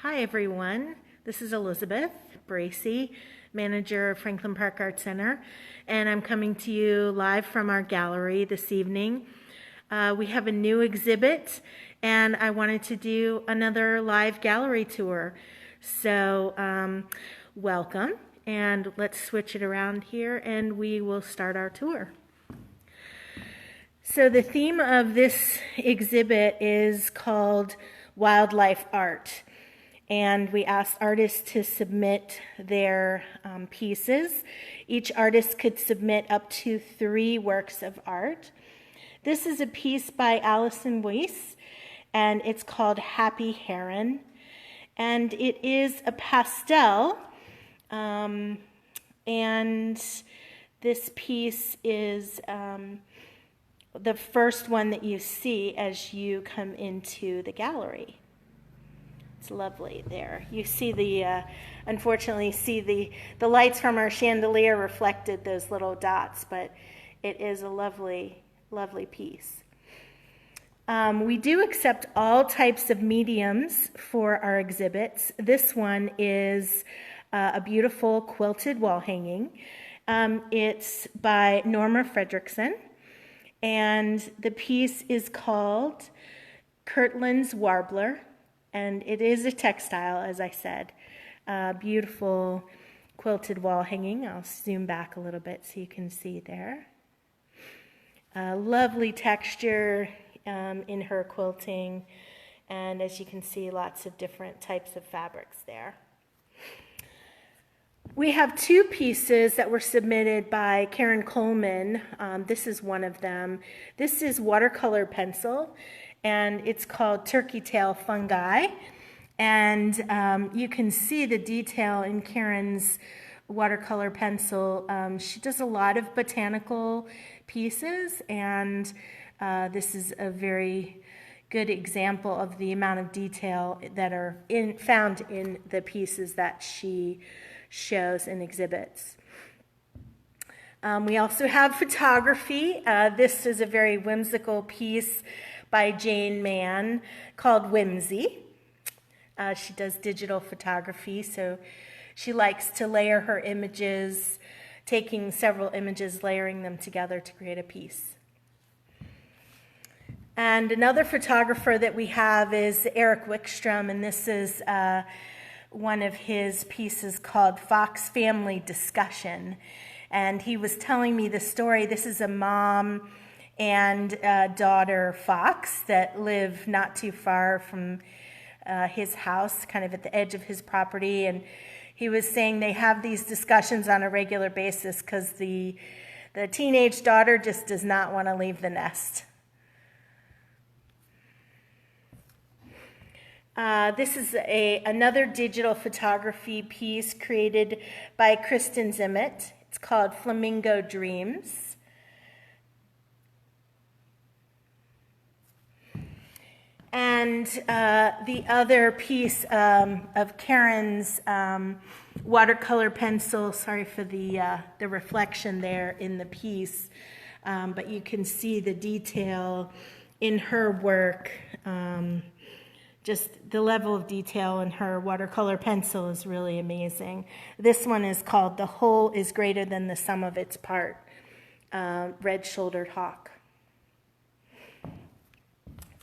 Hi everyone, this is Elizabeth Bracey, manager of Franklin Park Art Center, and I'm coming to you live from our gallery this evening. We have a new exhibit and I wanted to do another live gallery tour. So welcome, and let's switch it around here and we will start our tour. So the theme of this exhibit is called Wlidlife Art. And we asked artists to submit their pieces. Each artist could submit up to 3 works of art. This is a piece by Alison Weiss, and it's called Happy Heron. And it is a pastel, and this piece is the first one that you see as you come into the gallery. It's lovely there. You see the, unfortunately, see the lights from our chandelier reflected those little dots, but it is a lovely, lovely piece. We do accept all types of mediums for our exhibits. This one is a beautiful quilted wall hanging. It's by Norma Fredrickson, and the piece is called Kirtland's Warbler. And it is a textile, as I said. Beautiful quilted wall hanging. I'll zoom back a little bit so you can see there. Lovely texture in her quilting. And as you can see, lots of different types of fabrics there. We have 2 pieces that were submitted by Karen Coleman. This is one of them. This is watercolor pencil, and it's called Turkey Tail Fungi. And you can see the detail in Karen's watercolor pencil. She does a lot of botanical pieces, and this is a very good example of the amount of detail that are found in the pieces that she shows and exhibits. We also have photography. This is a very whimsical piece by Jane Mann called Whimsy. She does digital photography, so she likes to layer her images, taking several images, layering them together to create a piece. And another photographer that we have is Eric Wickstrom, and this is one of his pieces called Fox Family Discussion. And he was telling me the story. This is a mom and daughter fox that live not too far from his house, kind of at the edge of his property. And he was saying they have these discussions on a regular basis because the teenage daughter just does not want to leave the nest. This is another digital photography piece created by Kristen Zimmett. It's called Flamingo Dreams. And the other piece of Karen's watercolor pencil, sorry for the reflection there in the piece, but you can see the detail in her work. Just the level of detail in her watercolor pencil is really amazing. This one is called The Whole is Greater Than the Sum of Its Part, Red-Shouldered Hawk.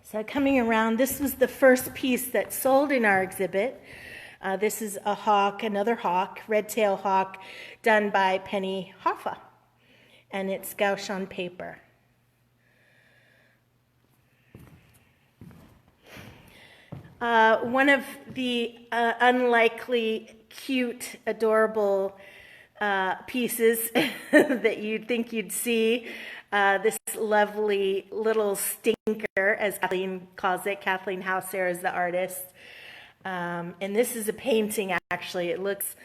So coming around, this was the first piece that sold in our exhibit. This is a hawk, another hawk, red-tailed hawk, done by Penny Hoffa, and it's gouache on paper. One of the unlikely, cute, adorable pieces that you'd think you'd see. This lovely little stinker, as Kathleen calls it. Kathleen Hauser is the artist. And this is a painting, actually. It looks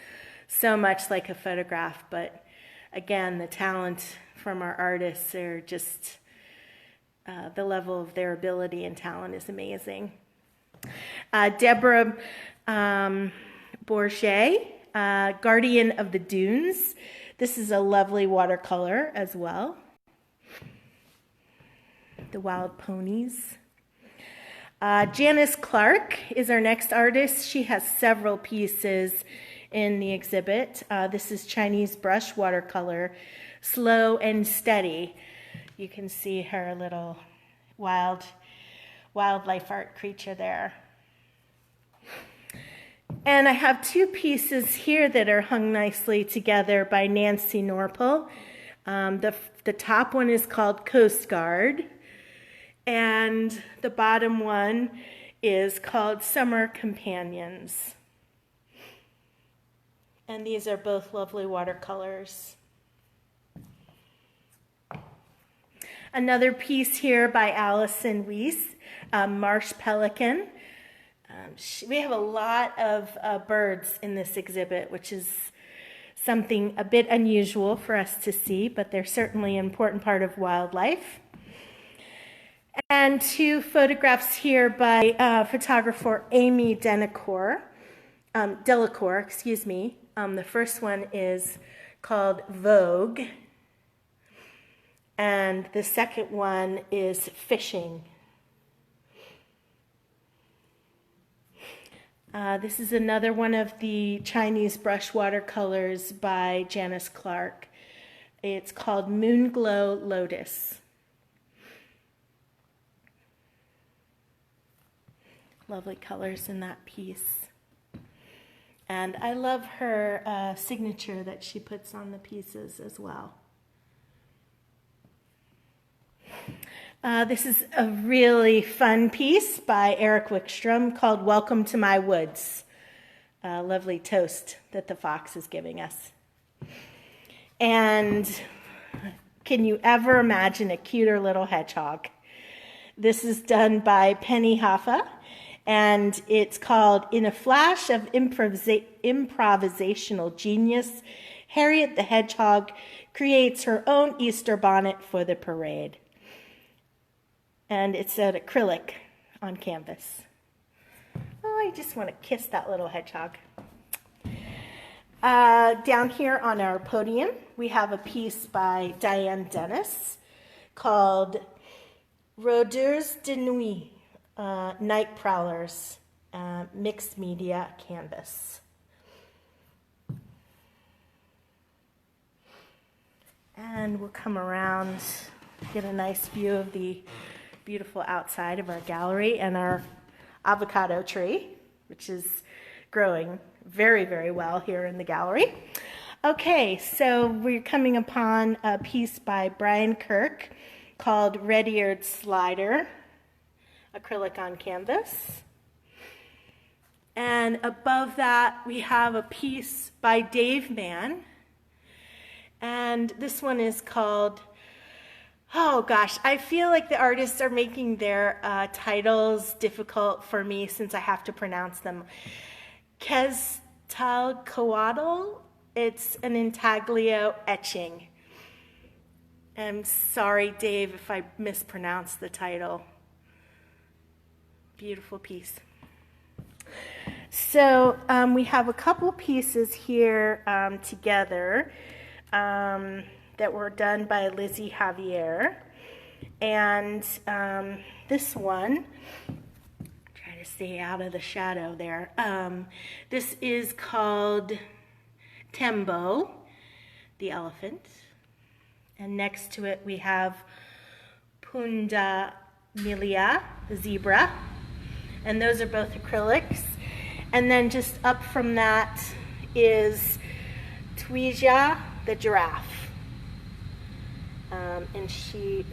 so much like a photograph, but again, the talent from our artists are just, the level of their ability and talent is amazing. Deborah Bourget, Guardian of the Dunes. This is a lovely watercolor as well. The Wild Ponies. Janice Clark is our next artist. She has several pieces in the exhibit. This is Chinese brush watercolor, slow and steady. You can see her little wildlife art creature there. And I have two pieces here that are hung nicely together by Nancy Norpel. The top one is called Coast Guard, and the bottom one is called Summer Companions. And these are both lovely watercolors. Another piece here by Allison Weiss, Marsh Pelican. We have a lot of birds in this exhibit, which is something a bit unusual for us to see, but they're certainly an important part of wildlife. And two photographs here by photographer Amy Delacour. The first one is called Vogue, and the second one is Fishing. This is another one of the Chinese brush watercolors by Janice Clark. It's called Moonglow Lotus. Lovely colors in that piece. And I love her signature that she puts on the pieces as well. This is a really fun piece by Eric Wickstrom called Welcome to My Woods. A lovely toast that the fox is giving us. And can you ever imagine a cuter little hedgehog? This is done by Penny Hoffa, and it's called In a Flash of Improvisational Genius, Harriet the Hedgehog creates her own Easter bonnet for the parade. And it's an acrylic on canvas. Oh, I just want to kiss that little hedgehog. Down here on our podium, we have a piece by Diane Dennis called Rodeos de Nuit, Night Prowlers, mixed media canvas. And we'll come around, get a nice view of the beautiful outside of our gallery and our avocado tree, which is growing very, very well here in the gallery. Okay, so we're coming upon a piece by Brian Kirk called Red-Eared Slider, acrylic on canvas. And above that, we have a piece by Dave Mann. And this one is called, oh gosh, I feel like the artists are making their titles difficult for me since I have to pronounce them. Quetzalcoatl, it's an intaglio etching. I'm sorry, Dave, if I mispronounced the title. Beautiful piece. So we have a couple pieces here together that were done by Lizzie Javier. And this one, try to stay out of the shadow there. This is called Tembo, the elephant. And next to it we have Punda Milia, the zebra. And those are both acrylics. And then just up from that is Tweeja, the giraffe. And she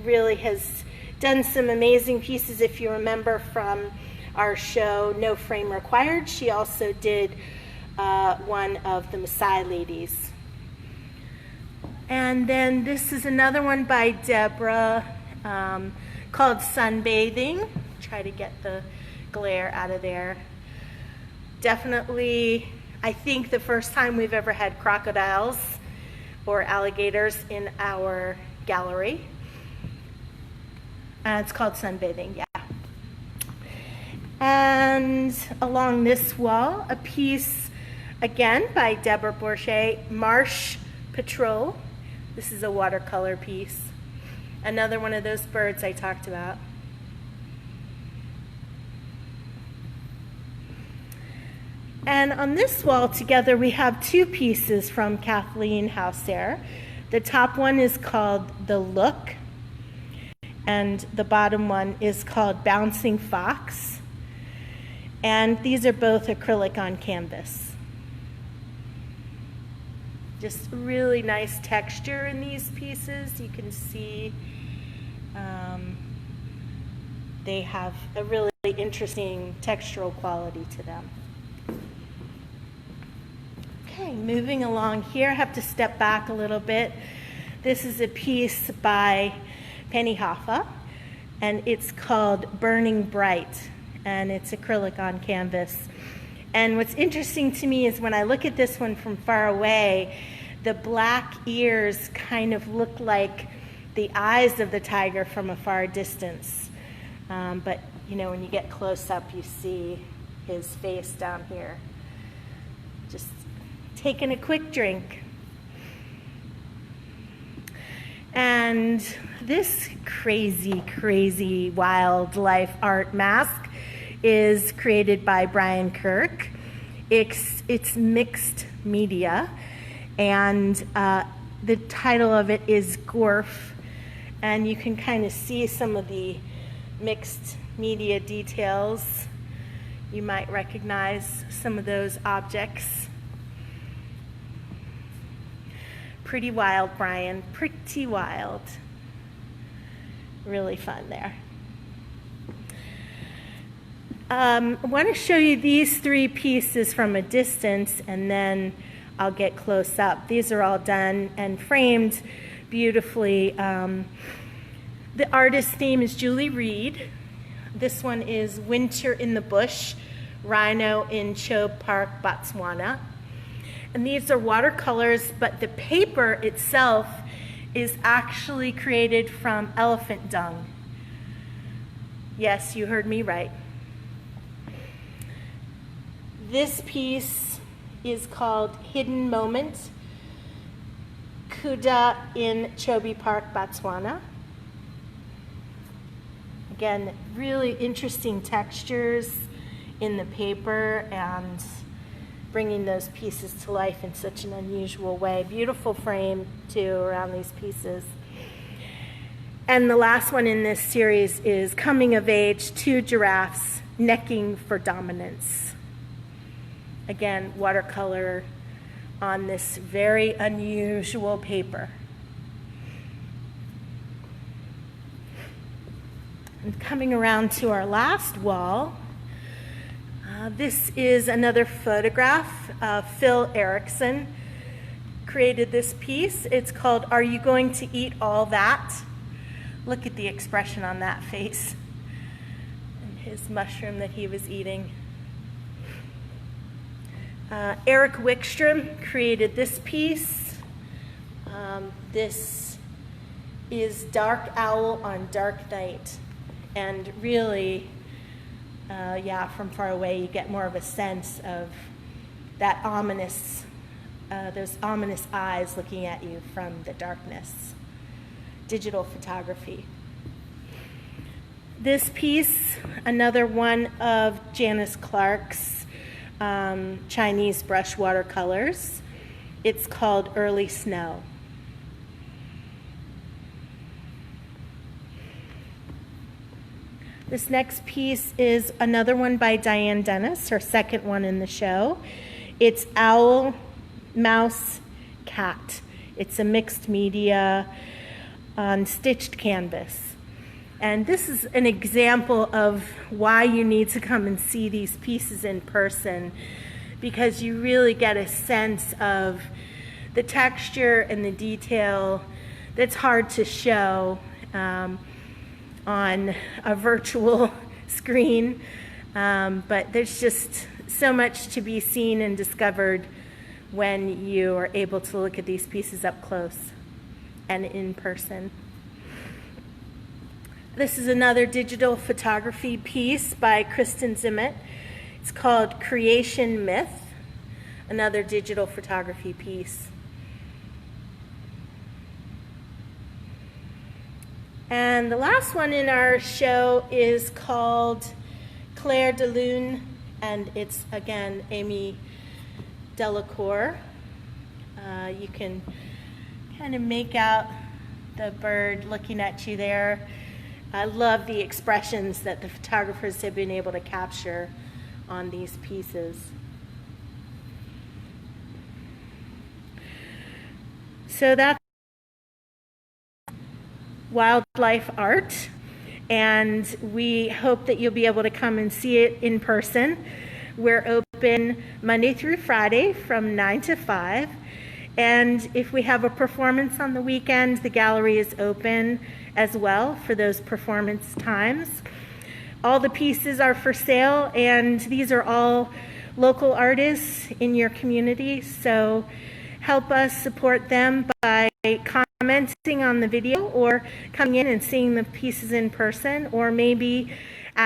really has done some amazing pieces. If you remember from our show, No Frame Required, she also did one of the Maasai ladies. And then this is another one by Deborah called Sunbathing. Try to get the glare out of there. Definitely, I think the first time we've ever had crocodiles or alligators in our gallery. It's called Sunbathing, yeah. And along this wall, a piece, again, by Deborah Bourget, Marsh Patrol. This is a watercolor piece. Another one of those birds I talked about. And on this wall together we have two pieces from Kathleen Hauser. The top one is called The Look, and the bottom one is called Bouncing Fox. And these are both acrylic on canvas. Just really nice texture in these pieces. You can see they have a really interesting textural quality to them. Okay, moving along here, I have to step back a little bit. This is a piece by Penny Hoffa, and it's called Burning Bright, and it's acrylic on canvas. And what's interesting to me is when I look at this one from far away, the black ears kind of look like the eyes of the tiger from a far distance. But you know, when you get close up, you see his face down here. Just taking a quick drink. And this crazy, crazy wildlife art mask is created by Brian Kirk. It's mixed media, and the title of it is Gorf, and you can kind of see some of the mixed media details. You might recognize some of those objects. Pretty wild, Brian, pretty wild. Really fun there. I want to show you these three pieces from a distance, and then I'll get close up. These are all done and framed beautifully. The artist's name is Julie Reed. This one is Winter in the Bush, Rhino in Chobe Park, Botswana. And these are watercolors, but the paper itself is actually created from elephant dung. Yes, you heard me right. This piece is called Hidden Moment, Kuda in Chobe Park, Botswana. Again, really interesting textures in the paper and bringing those pieces to life in such an unusual way. Beautiful frame, too, around these pieces. And the last one in this series is Coming of Age, Two Giraffes Necking for Dominance. Again, watercolor on this very unusual paper. And coming around to our last wall, this is another photograph. Phil Erickson created this piece. It's called Are You Going to Eat All That? Look at the expression on that face and his mushroom that he was eating. Eric Wickstrom created this piece. This is Dark Owl on Dark Night. And really, yeah, from far away, you get more of a sense of that ominous, those ominous eyes looking at you from the darkness. Digital photography. This piece, another one of Janice Clark's Chinese brush watercolors. It's called Early Snow. This next piece is another one by Diane Dennis, her second one in the show. It's Owl, Mouse, Cat. It's a mixed media on stitched canvas. And this is an example of why you need to come and see these pieces in person, because you really get a sense of the texture and the detail that's hard to show on a virtual screen, but there's just so much to be seen and discovered when you are able to look at these pieces up close and in person. This is another digital photography piece by Kristen Zimmett. It's called Creation Myth, another digital photography piece. And the last one in our show is called Claire de Lune And it's, again, Amy Delacour. You can kind of make out the bird looking at you there. I love the expressions that the photographers have been able to capture on these pieces. So that's Wlidlife Art, and we hope that you'll be able to come and see it in person. We're open Monday through Friday from 9 to 5, and if we have a performance on the weekend, the gallery is open as well for those performance times. All the pieces are for sale, and these are all local artists in your community, so help us support them by commenting on the video or coming in and seeing the pieces in person, or maybe